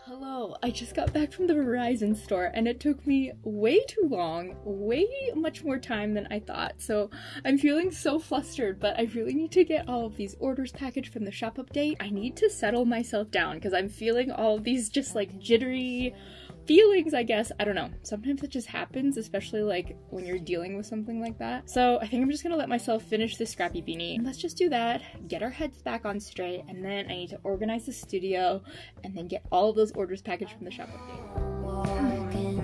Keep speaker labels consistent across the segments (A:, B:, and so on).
A: Hello, I just got back from the Verizon store and it took me way too long, way much more time than I thought, so I'm feeling so flustered, but I really need to get all of these orders packaged from the shop update. I need to settle myself down because I'm feeling all of these just like jittery feelings, I guess. I don't know. Sometimes it just happens, especially like when you're dealing with something like that. So I think I'm just gonna let myself finish this scrappy beanie. Let's just do that, get our heads back on straight, and then I need to organize the studio and then get all of those orders packaged from the shop update.
B: Walking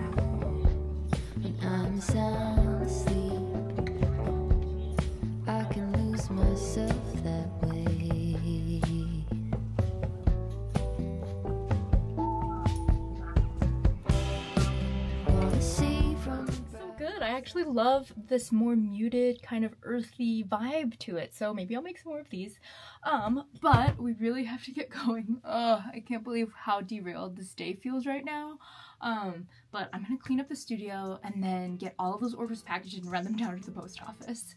B: when I'm sound asleep, I can lose myself that way.
A: Good. I actually love this more muted kind of earthy vibe to it, so maybe I'll make some more of these. But we really have to get going. I can't believe how derailed this day feels right now. But I'm gonna clean up the studio and then get all of those orders packaged and run them down to the post office.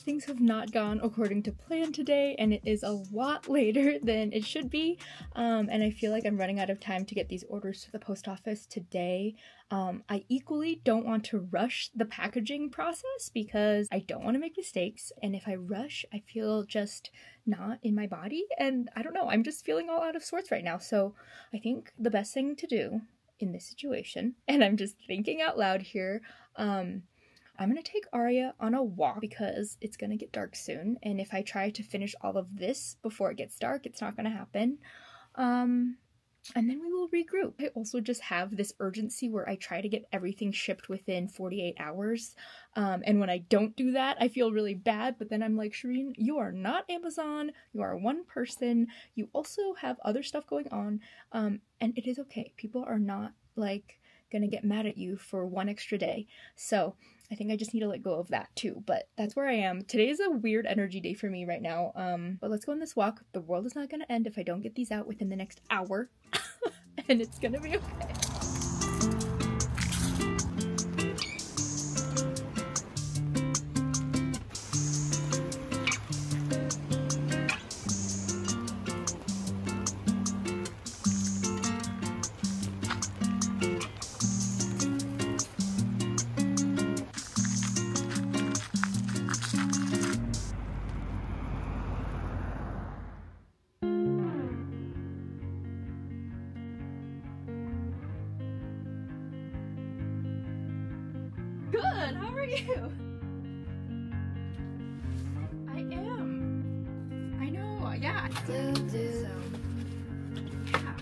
A: Things have not gone according to plan today, and it is a lot later than it should be, and I feel like I'm running out of time to get these orders to the post office today. I equally don't want to rush the packaging process because I don't want to make mistakes, and if I rush, I feel just not in my body, and I don't know, I'm just feeling all out of sorts right now. So I think the best thing to do in this situation, and I'm just thinking out loud here, I'm gonna take Arya on a walk because it's gonna get dark soon, and if I try to finish all of this before it gets dark, it's not gonna happen. And then we will regroup. I also just have this urgency where I try to get everything shipped within 48 hours. And when I don't do that, I feel really bad, but then I'm like, Shireen, you are not Amazon, you are one person, you also have other stuff going on, and it is okay. People are not like gonna get mad at you for one extra day. So I think I just need to let go of that too, but that's where I am. Today is a weird energy day for me right now, but let's go on this walk. The world is not gonna end if I don't get these out within the next hour, and it's gonna be okay. Good, how are you? I am. I know, yeah. So, yeah.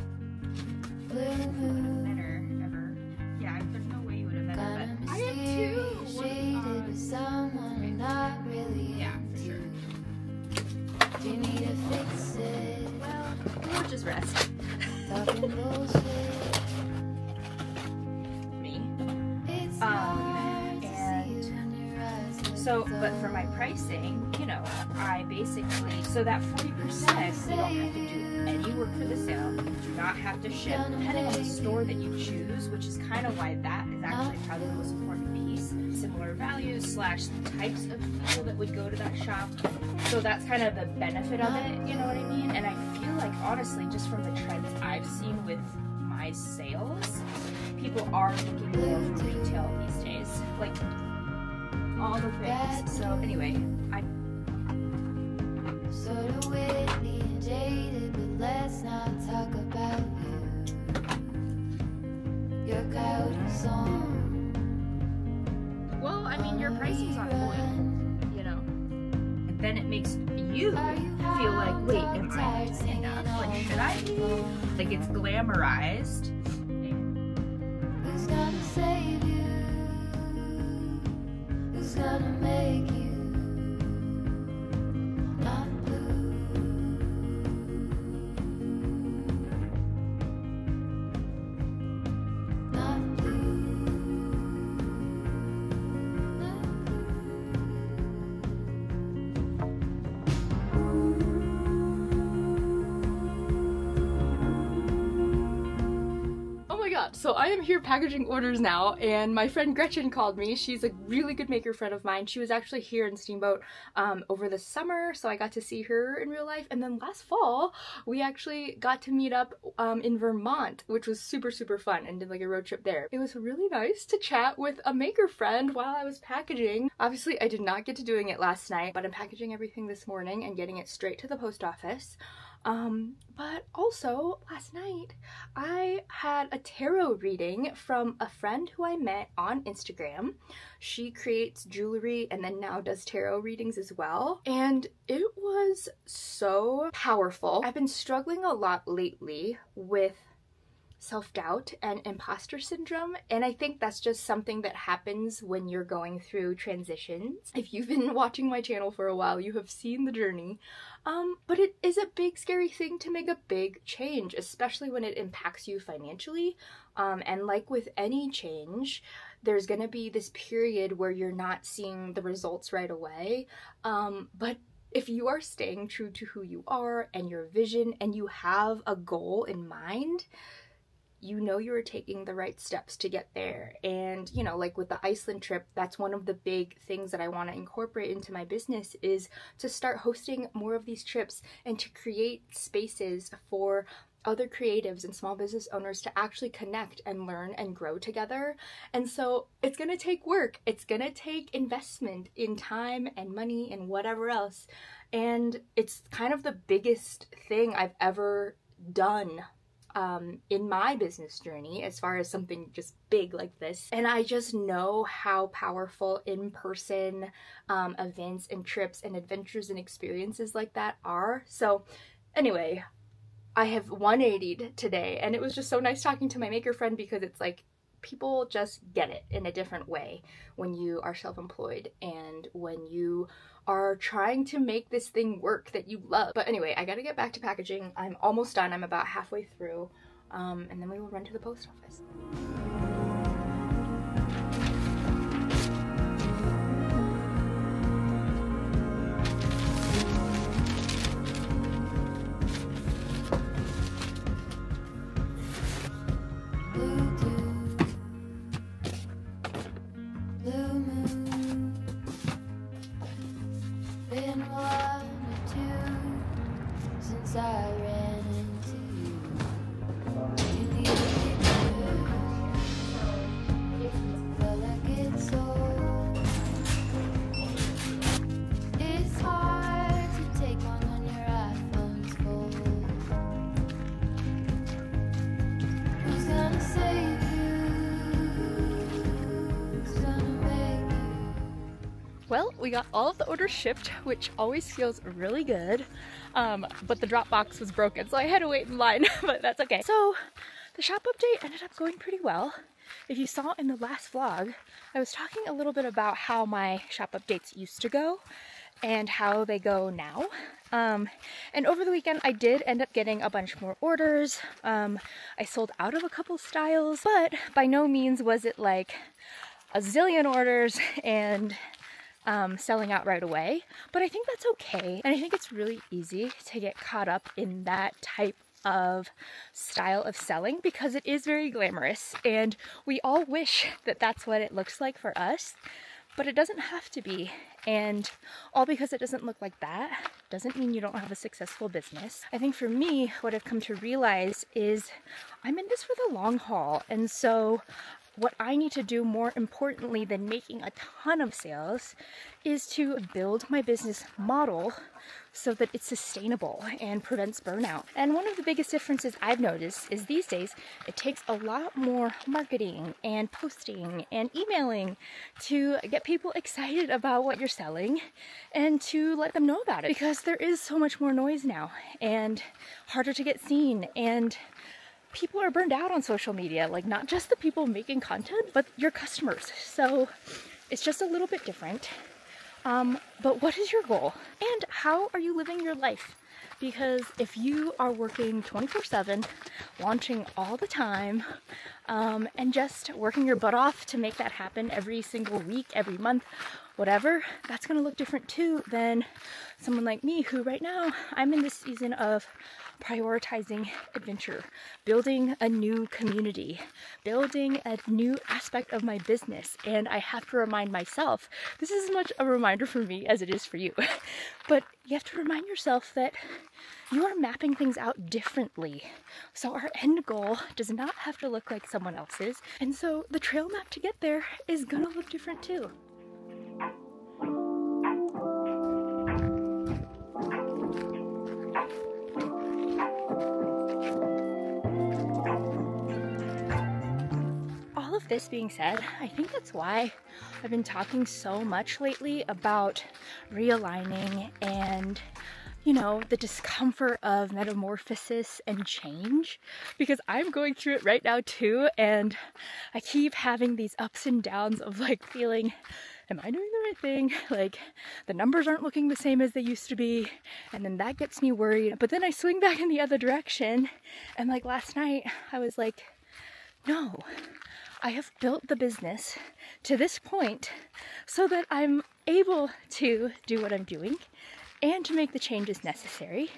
A: Better ever. Yeah, there's no way you would have met her, but I am too. Yeah, for sure.
B: Do you need to fix it?
A: Well, we'll just rest.
B: Talking bullshit.
A: Me. So, but for my pricing, you know, I basically, so that 40%, you don't have to do any work for the sale. You do not have to ship, depending on the store that you choose, which is kind of why that is actually probably the most important piece. Similar values / types of people that would go to that shop. So that's kind of the benefit of it, you know what I mean? And I feel like, honestly, just from the trends I've seen with my sales, people are looking more for retail these days. Like, all the things. So anyway,
B: sort of witty and jaded, but let's not talk about you. Your coyote song.
A: Well, I mean, your pricing's on point, you know. then it makes you feel like, wait, am I enough? Like, should I be? Like, it's glamorized.
B: Who's gonna save you? Who's gonna make you not blue? Not blue.
A: So I am here packaging orders now, and my friend Gretchen called me. She's a really good maker friend of mine. She was actually here in Steamboat over the summer, so I got to see her in real life. And then last fall, we actually got to meet up in Vermont, which was super, super fun, and did like a road trip there. It was really nice to chat with a maker friend while I was packaging. Obviously, I did not get to doing it last night, but I'm packaging everything this morning and getting it straight to the post office. But also last night I had a tarot reading from a friend who I met on Instagram. She creates jewelry and then now does tarot readings as well. And it was so powerful. I've been struggling a lot lately with self-doubt and imposter syndrome, and I think that's just something that happens when you're going through transitions. If you've been watching my channel for a while, you have seen the journey. But it is a big scary thing to make a big change, especially when it impacts you financially. And like with any change, there's gonna be this period where you're not seeing the results right away. But if you are staying true to who you are and your vision, and you have a goal in mind, you know you're taking the right steps to get there. And you know, like with the Iceland trip, that's one of the big things that I want to incorporate into my business, is to start hosting more of these trips and to create spaces for other creatives and small business owners to actually connect and learn and grow together. And so it's gonna take work, it's gonna take investment in time and money and whatever else, and it's kind of the biggest thing I've ever done in my business journey, as far as something just big like this. And I just know how powerful in-person events and trips and adventures and experiences like that are. So anyway, I have 180'd today, and it was just so nice talking to my maker friend, because it's like people just get it in a different way when you are self-employed and when you are trying to make this thing work that you love. But anyway, I gotta get back to packaging. I'm almost done. I'm about halfway through, and then we will run to the post office.
B: I ran into you. Felt like it's all. It's hard to take one when your iPhone's full. Who's gonna save you? Who's gonna make you?
A: Well, we got all of the orders shipped, which always feels really good. But the drop box was broken, so I had to wait in line, but that's okay. So the shop update ended up going pretty well. If you saw in the last vlog, I was talking a little bit about how my shop updates used to go and how they go now. And over the weekend, I did end up getting a bunch more orders. I sold out of a couple styles, but by no means was it like a zillion orders and selling out right away, but I think that's okay. And I think it's really easy to get caught up in that type of style of selling, because it is very glamorous, and we all wish that that's what it looks like for us, but it doesn't have to be. And all because it doesn't look like that doesn't mean you don't have a successful business. I think for me, what I've come to realize is I'm in this for the long haul, and so what I need to do more importantly than making a ton of sales is to build my business model so that it's sustainable and prevents burnout. And one of the biggest differences I've noticed is these days it takes a lot more marketing and posting and emailing to get people excited about what you're selling and to let them know about it, because there is so much more noise now and harder to get seen, and people are burned out on social media, like not just the people making content, but your customers. So it's just a little bit different. But what is your goal? And how are you living your life? Because if you are working 24/7, launching all the time, and just working your butt off to make that happen every single week, every month, whatever, that's going to look different too than someone like me who right now I'm in this season of prioritizing adventure, building a new community, building a new aspect of my business. And I have to remind myself, this is as much a reminder for me as it is for you, but you have to remind yourself that you are mapping things out differently. So our end goal does not have to look like someone else's. And so the trail map to get there is gonna look different too. This being said, I think that's why I've been talking so much lately about realigning and, you know, the discomfort of metamorphosis and change, because I'm going through it right now too, and I keep having these ups and downs of like feeling, am I doing the right thing? Like the numbers aren't looking the same as they used to be, and then that gets me worried. But then I swing back in the other direction, and like last night I was like, no, I have built the business to this point so that I'm able to do what I'm doing and to make the changes necessary.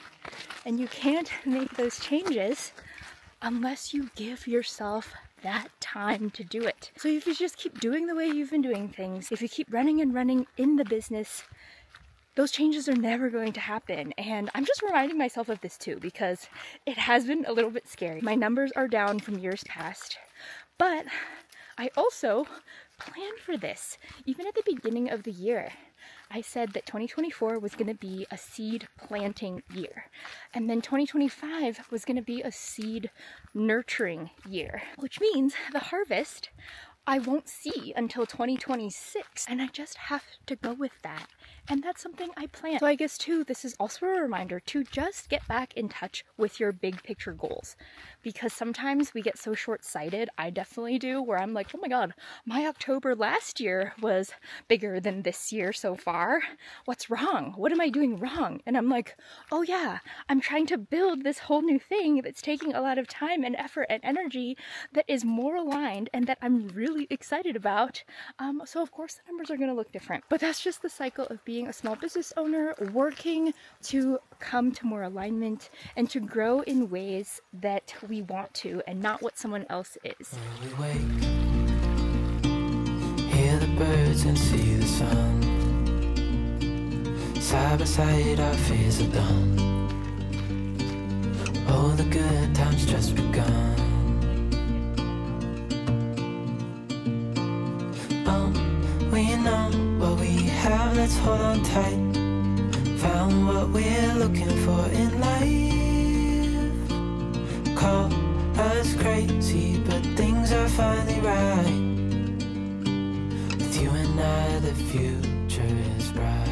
A: And you can't make those changes unless you give yourself that time to do it. So if you just keep doing the way you've been doing things, if you keep running and running in the business, those changes are never going to happen. And I'm just reminding myself of this too, because it has been a little bit scary. My numbers are down from years past, but I also planned for this. Even at the beginning of the year, I said that 2024 was going to be a seed planting year. And then 2025 was going to be a seed nurturing year, which means the harvest I won't see until 2026. And I just have to go with that. And that's something I plan. So I guess too, this is also a reminder to just get back in touch with your big picture goals. Because sometimes we get so short-sighted, I definitely do, where I'm like, oh my God, my October last year was bigger than this year so far. What's wrong? What am I doing wrong? And I'm like, oh yeah, I'm trying to build this whole new thing that's taking a lot of time and effort and energy that is more aligned and that I'm really excited about. So of course the numbers are going to look different. But that's just the cycle of being a small business owner, working to come to more alignment and to grow in ways that we want to and not what someone else is.
C: When we wake, hear the birds and see the sun. Side by side our fears are done. Oh, the good times just begun. We know what we have, let's hold on tight. Found what we're looking for in life. Call us crazy, but things are finally right. With you and I, the future is bright.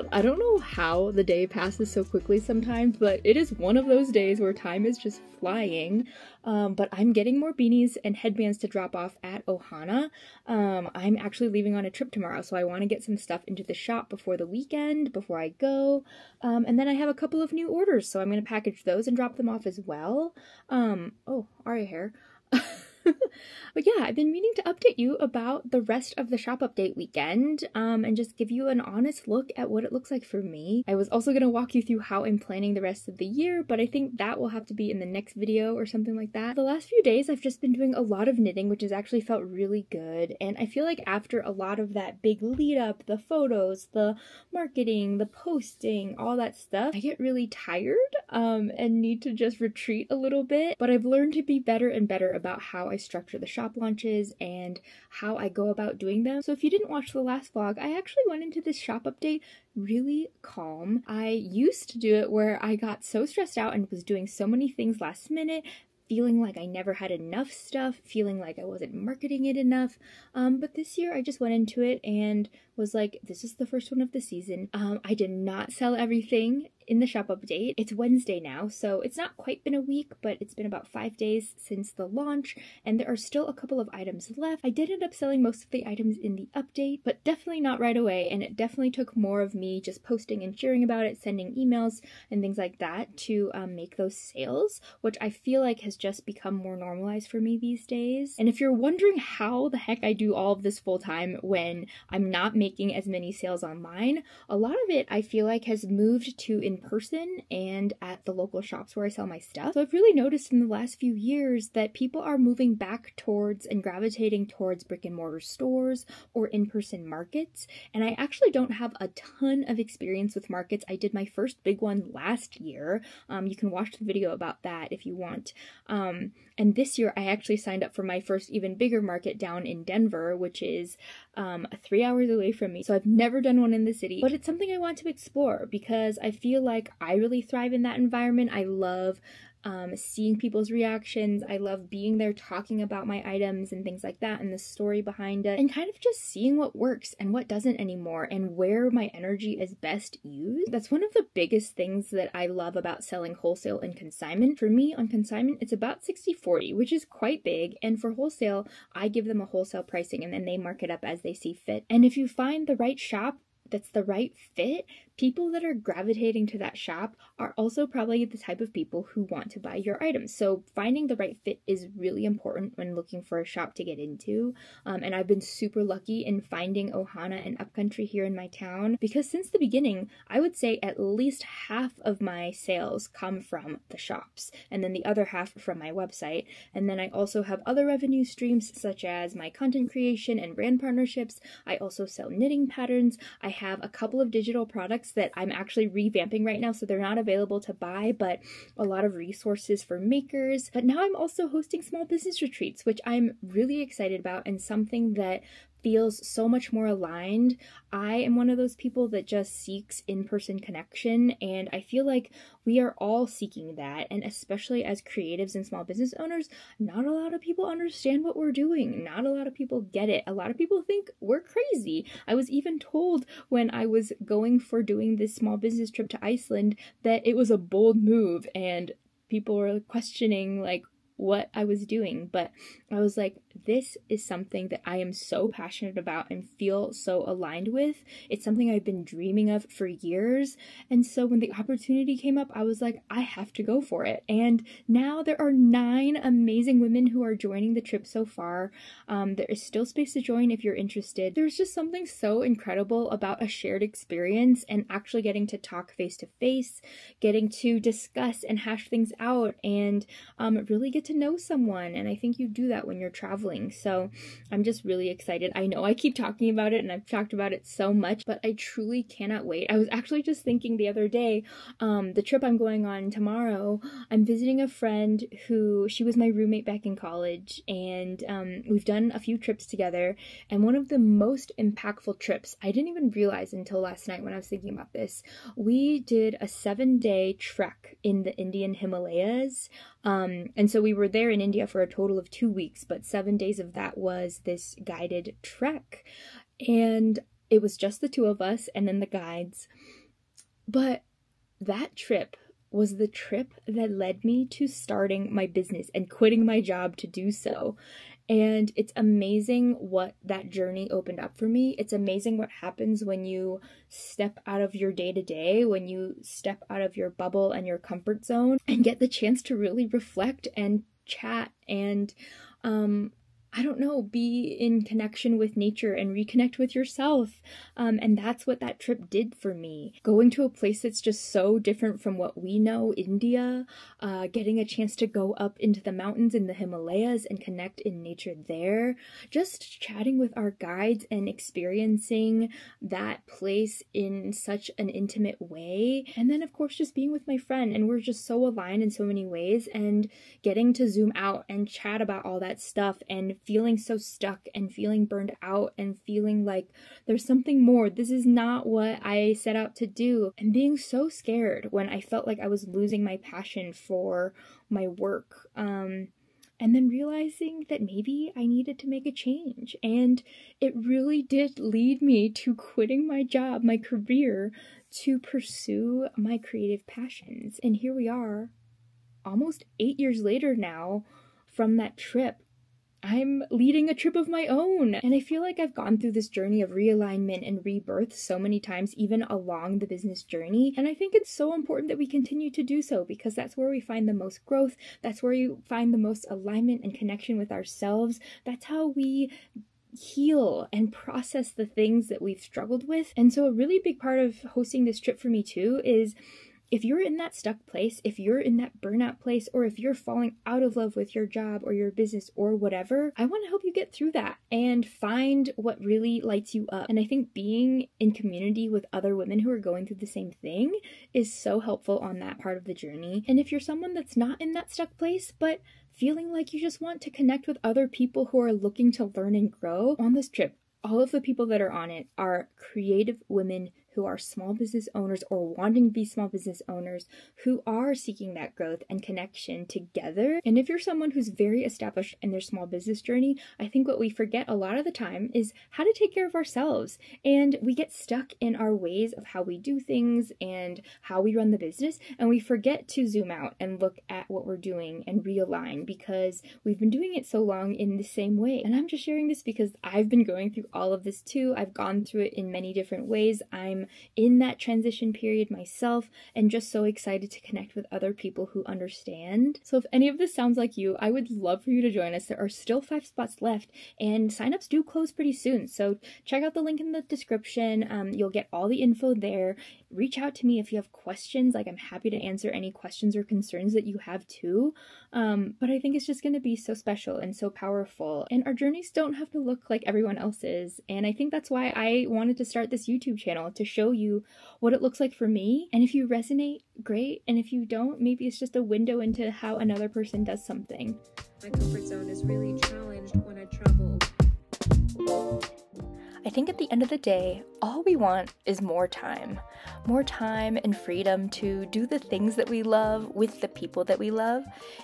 A: god, I don't know how the day passes so quickly sometimes, but it is one of those days where time is just flying. But I'm getting more beanies and headbands to drop off at Ohana. I'm actually leaving on a trip tomorrow, so I want to get some stuff into the shop before the weekend, before I go. And then I have a couple of new orders, so I'm going to package those and drop them off as well. Oh, Aria hair. But yeah, I've been meaning to update you about the rest of the shop update weekend, and just give you an honest look at what it looks like for me. I was also going to walk you through how I'm planning the rest of the year, but I think that will have to be in the next video or something like that. The last few days I've just been doing a lot of knitting, which has actually felt really good, and I feel like after a lot of that big lead up, the photos, the marketing, the posting, all that stuff, I get really tired and need to just retreat a little bit, but I've learned to be better and better about how I structure the shop launches and how I go about doing them. So if you didn't watch the last vlog, I actually went into this shop update really calm. I used to do it where I got so stressed out and was doing so many things last minute, feeling like I never had enough stuff, feeling like I wasn't marketing it enough. But this year I just went into it and was like, this is the first one of the season. I did not sell everything in the shop update. It's Wednesday now, so it's not quite been a week, but it's been about 5 days since the launch, and there are still a couple of items left. I did end up selling most of the items in the update, but definitely not right away, and it definitely took more of me just posting and sharing about it, sending emails and things like that to make those sales, which I feel like has just become more normalized for me these days. And if you're wondering how the heck I do all of this full time when I'm not making as many sales online, a lot of it I feel like has moved to in person and at the local shops where I sell my stuff. So I've really noticed in the last few years that people are moving back towards and gravitating towards brick and mortar stores or in-person markets. And I actually don't have a ton of experience with markets. I did my first big one last year. You can watch the video about that if you want. And this year I actually signed up for my first even bigger market down in Denver, which is 3 hours away from me. So I've never done one in the city, but it's something I want to explore because I feel like I really thrive in that environment. I love seeing people's reactions. I love being there talking about my items and things like that and the story behind it, and kind of just seeing what works and what doesn't anymore and where my energy is best used. That's one of the biggest things that I love about selling wholesale and consignment. For me, on consignment, it's about 60-40, which is quite big, and for wholesale, I give them a wholesale pricing and then they mark it up as they see fit. And if you find the right shop that's the right fit, people that are gravitating to that shop are also probably the type of people who want to buy your items. So finding the right fit is really important when looking for a shop to get into. And I've been super lucky in finding Ohana and Upcountry here in my town, because since the beginning, I would say at least half of my sales come from the shops, and then the other half from my website. And then I also have other revenue streams such as my content creation and brand partnerships. I also sell knitting patterns. I have a couple of digital products that I'm actually revamping right now, so they're not available to buy, but a lot of resources for makers. But now I'm also hosting small business retreats, which I'm really excited about, and something that feels so much more aligned. I am one of those people that just seeks in-person connection, and I feel like we are all seeking that, and especially as creatives and small business owners, not a lot of people understand what we're doing. Not a lot of people get it. A lot of people think we're crazy. I was even told when I was going for doing this small business trip to Iceland that it was a bold move, and people were questioning like what I was doing, but I was like, this is something that I am so passionate about and feel so aligned with. It's something I've been dreaming of for years, and so when the opportunity came up, I was like, I have to go for it. And now there are 9 amazing women who are joining the trip so far. There is still space to join if you're interested. There's just something so incredible about a shared experience and actually getting to talk face to face, getting to discuss and hash things out, and really get to know someone. And I think you do that when you're traveling. So I'm just really excited. I know I keep talking about it and I've talked about it so much, but I truly cannot wait. I was actually just thinking the other day, the trip I'm going on tomorrow, I'm visiting a friend who, she was my roommate back in college, and we've done a few trips together, and one of the most impactful trips, I didn't even realize until last night when I was thinking about this, we did a 7-day trek in the Indian Himalayas. And so we were there in India for a total of 2 weeks, but 7 days of that was this guided trek. And it was just the 2 of us and then the guides. But that trip was the trip that led me to starting my business and quitting my job to do so. And it's amazing what that journey opened up for me. It's amazing what happens when you step out of your day-to-day, when you step out of your bubble and your comfort zone and get the chance to really reflect and chat and I don't know, be in connection with nature and reconnect with yourself. And that's what that trip did for me. Going to a place that's just so different from what we know, India, getting a chance to go up into the mountains in the Himalayas and connect in nature there, just chatting with our guides and experiencing that place in such an intimate way. And then, of course, just being with my friend, and we're just so aligned in so many ways, and getting to zoom out and chat about all that stuff and feeling so stuck and feeling burned out and feeling like there's something more. This is not what I set out to do. And being so scared when I felt like I was losing my passion for my work. And then realizing that maybe I needed to make a change. And it really did lead me to quitting my job, my career, to pursue my creative passions. And here we are, almost 8 years later now from that trip. I'm leading a trip of my own. And I feel like I've gone through this journey of realignment and rebirth so many times, even along the business journey. And I think it's so important that we continue to do so, because that's where we find the most growth. That's where you find the most alignment and connection with ourselves. That's how we heal and process the things that we've struggled with. And so a really big part of hosting this trip for me too is, if you're in that stuck place, if you're in that burnout place, or if you're falling out of love with your job or your business or whatever, I want to help you get through that and find what really lights you up. And I think being in community with other women who are going through the same thing is so helpful on that part of the journey. And if you're someone that's not in that stuck place, but feeling like you just want to connect with other people who are looking to learn and grow on this trip, all of the people that are on it are creative women who are small business owners or wanting to be small business owners who are seeking that growth and connection together. And if you're someone who's very established in their small business journey, I think what we forget a lot of the time is how to take care of ourselves. And we get stuck in our ways of how we do things and how we run the business. And we forget to zoom out and look at what we're doing and realign, because we've been doing it so long in the same way. And I'm just sharing this because I've been going through all of this too. I've gone through it in many different ways. I'm in that transition period myself, and just so excited to connect with other people who understand. So if any of this sounds like you, I would love for you to join us. There are still 5 spots left, and signups do close pretty soon. So check out the link in the description. You'll get all the info there. Reach out to me if you have questions. Like, I'm happy to answer any questions or concerns that you have too. But I think it's just going to be so special and so powerful. And our journeys don't have to look like everyone else's. And I think that's why I wanted to start this YouTube channel, to show you what it looks like for me. And if you resonate, great. And if you don't, maybe it's just a window into how another person does something.
D: My comfort zone is really challenged when I travel.
A: I think at the end of the day, all we want is more time and freedom to do the things that we love with the people that we love.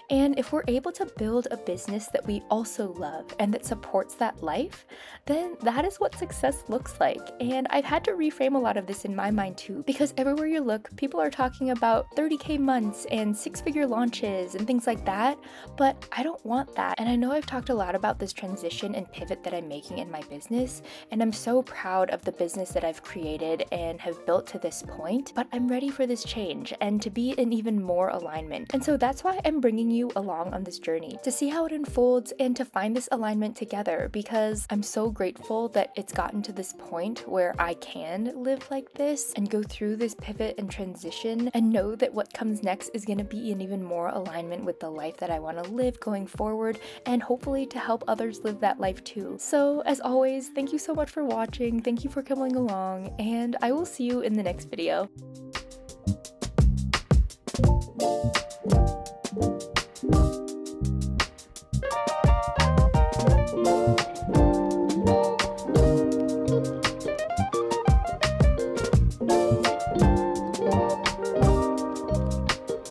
A: And if we're able to build a business that we also love and that supports that life, then that is what success looks like. And I've had to reframe a lot of this in my mind too, because everywhere you look, people are talking about 30K months and 6-figure launches and things like that, but I don't want that. And I know I've talked a lot about this transition and pivot that I'm making in my business, and I'm so proud of the business that I've created and have built to this point, but I'm ready for this change and to be in even more alignment. And so that's why I'm bringing you along on this journey, to see how it unfolds and to find this alignment together, because I'm so grateful that it's gotten to this point where I can live like this and go through this pivot and transition and know that what comes next is going to be in even more alignment with the life that I want to live going forward, and hopefully to help others live that life too. So as always, thank you so much for watching. Thank you for coming along, and I will see you in the next video.